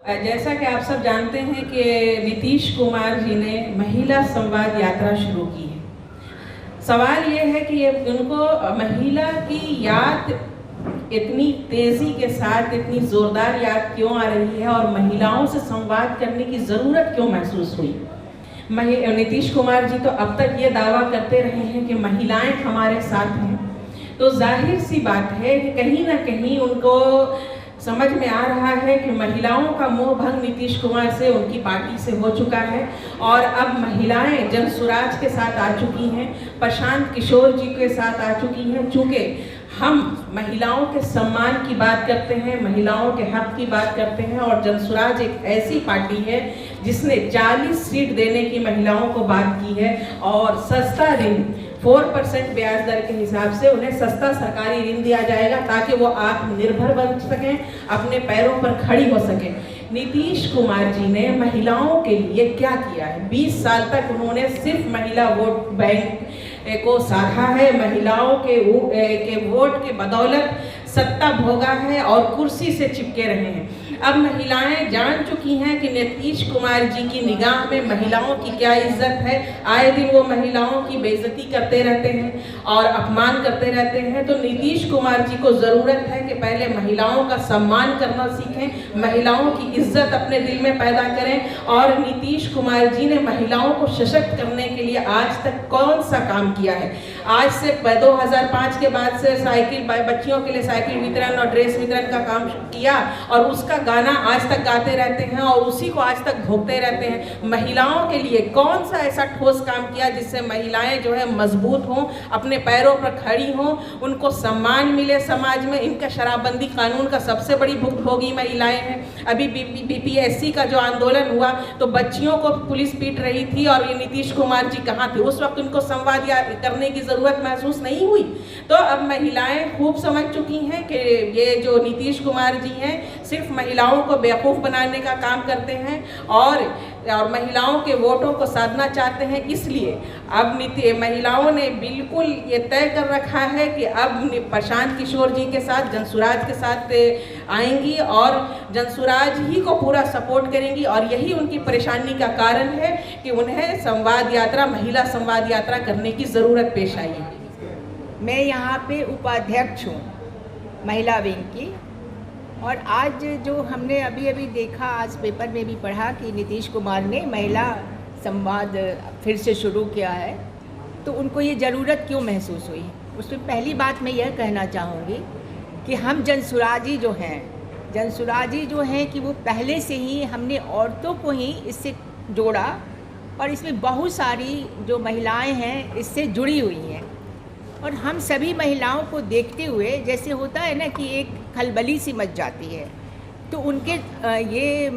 जैसा कि आप सब जानते हैं कि नीतीश कुमार जी ने महिला संवाद यात्रा शुरू की है। सवाल ये है कि उनको महिला की याद इतनी तेजी के साथ, इतनी जोरदार याद क्यों आ रही है और महिलाओं से संवाद करने की ज़रूरत क्यों महसूस हुई। नीतीश कुमार जी तो अब तक ये दावा करते रहे हैं कि महिलाएं हमारे साथ हैं, तो जाहिर सी बात है कि कहीं ना कहीं उनको समझ में आ रहा है कि महिलाओं का मोह भंग नीतीश कुमार से, उनकी पार्टी से हो चुका है और अब महिलाएं जनसुराज के साथ आ चुकी हैं, प्रशांत किशोर जी के साथ आ चुकी हैं। चूँकि हम महिलाओं के सम्मान की बात करते हैं, महिलाओं के हक की बात करते हैं और जनसुराज एक ऐसी पार्टी है जिसने 40 सीट देने की महिलाओं को बात की है और सस्ता ऋण 4% ब्याज दर के हिसाब से उन्हें सस्ता सरकारी ऋण दिया जाएगा ताकि वो आत्मनिर्भर बन सकें, अपने पैरों पर खड़ी हो सकें। नीतीश कुमार जी ने महिलाओं के लिए क्या किया है? 20 साल तक उन्होंने सिर्फ महिला वोट बैंक को साधा है, महिलाओं के वोट के बदौलत सत्ता भोगा है और कुर्सी से चिपके रहे हैं। अब महिलाएं जान चुकी हैं कि नीतीश कुमार जी की निगाह में महिलाओं की क्या इज्जत है। आए दिन वो महिलाओं की बेइज्जती करते रहते हैं और अपमान करते रहते हैं। तो नीतीश कुमार जी को ज़रूरत है कि पहले महिलाओं का सम्मान करना सीखें, महिलाओं की इज्जत अपने दिल में पैदा करें। और नीतीश कुमार जी ने महिलाओं को सशक्त करने के लिए आज तक कौन सा काम किया है? आज से 2005 के बाद से साइकिल बच्चियों के लिए साइकिल वितरण और ड्रेस वितरण का काम किया और उसका गाना आज तक गाते रहते हैं और उसी को आज तक भोगते रहते हैं। महिलाओं के लिए कौन सा ऐसा ठोस काम किया जिससे महिलाएं जो है मजबूत हों, अपने पैरों पर खड़ी हों, उनको सम्मान मिले समाज में। इनका शराबबंदी कानून का सबसे बड़ी भुक्तभोगी महिलाएं हैं। अभी बीपीएससी का जो आंदोलन हुआ तो बच्चियों को पुलिस पीट रही थी और ये नीतीश कुमार जी कहाँ थे? उस वक्त उनको संवाद करने की ज़रूरत महसूस नहीं हुई। तो अब महिलाएं खूब समझ चुकी हैं कि ये जो नीतीश कुमार जी हैं सिर्फ महिलाओं को बेवकूफ़ बनाने का काम करते हैं और महिलाओं के वोटों को साधना चाहते हैं। इसलिए अब महिलाओं ने बिल्कुल ये तय कर रखा है कि अब प्रशांत किशोर जी के साथ, जनसुराज के साथ आएंगी और जनसुराज ही को पूरा सपोर्ट करेंगी। और यही उनकी परेशानी का कारण है कि उन्हें संवाद यात्रा, महिला संवाद यात्रा करने की ज़रूरत पेश आई है। मैं यहाँ पे उपाध्यक्ष हूँ महिला विंग की, और आज जो हमने अभी देखा, आज पेपर में भी पढ़ा कि नीतीश कुमार ने महिला संवाद फिर से शुरू किया है, तो उनको ये ज़रूरत क्यों महसूस हुई? उसमें पहली बात मैं यह कहना चाहूँगी कि हम जनसुराजी जो हैं कि वो पहले से ही हमने औरतों को ही इससे जोड़ा और इसमें बहुत सारी जो महिलाएं हैं इससे जुड़ी हुई हैं। और हम सभी महिलाओं को देखते हुए, जैसे होता है ना कि एक खलबली सी मच जाती है, तो उनके ये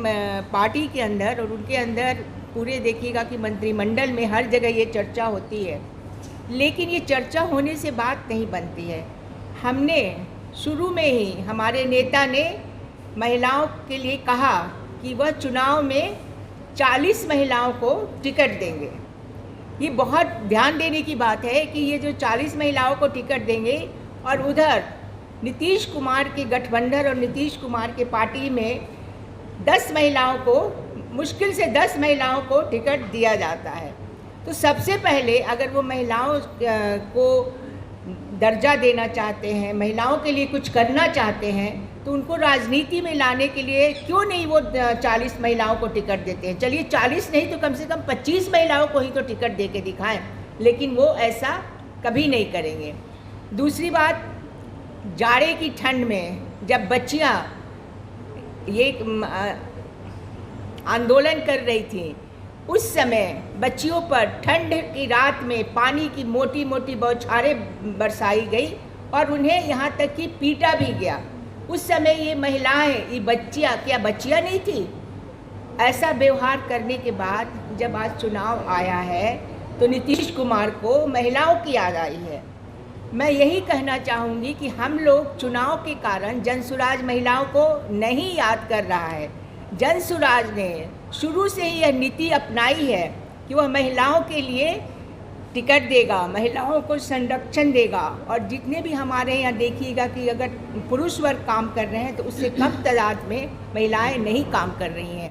पार्टी के अंदर और उनके अंदर पूरे देखिएगा कि मंत्रिमंडल में हर जगह ये चर्चा होती है, लेकिन ये चर्चा होने से बात नहीं बनती है। हमने शुरू में ही, हमारे नेता ने महिलाओं के लिए कहा कि वह चुनाव में 40 महिलाओं को टिकट देंगे। ये बहुत ध्यान देने की बात है कि ये जो 40 महिलाओं को टिकट देंगे और उधर नीतीश कुमार के गठबंधन और नीतीश कुमार के पार्टी में 10 महिलाओं को, मुश्किल से 10 महिलाओं को टिकट दिया जाता है। तो सबसे पहले अगर वो महिलाओं को दर्जा देना चाहते हैं, महिलाओं के लिए कुछ करना चाहते हैं, तो उनको राजनीति में लाने के लिए क्यों नहीं वो 40 महिलाओं को टिकट देते हैं? चलिए 40 नहीं तो कम से कम 25 महिलाओं को ही तो टिकट दे के दिखाएं, लेकिन वो ऐसा कभी नहीं करेंगे। दूसरी बात, जाड़े की ठंड में जब बच्चियां ये आंदोलन कर रही थी, उस समय बच्चियों पर ठंड की रात में पानी की मोटी मोटी बौछारें बरसाई गई और उन्हें यहाँ तक कि पीटा भी गया। उस समय ये महिलाएं, ये बच्चियाँ, क्या बच्चियाँ नहीं थी? ऐसा व्यवहार करने के बाद जब आज चुनाव आया है तो नीतीश कुमार को महिलाओं की याद आई है। मैं यही कहना चाहूँगी कि हम लोग चुनाव के कारण जनसुराज महिलाओं को नहीं याद कर रहा है। जनसुराज ने शुरू से ही यह नीति अपनाई है कि वह महिलाओं के लिए टिकट देगा, महिलाओं को संरक्षण देगा। और जितने भी हमारे यहाँ देखिएगा कि अगर पुरुष वर्ग काम कर रहे हैं तो उससे कम तादाद में महिलाएं नहीं काम कर रही हैं।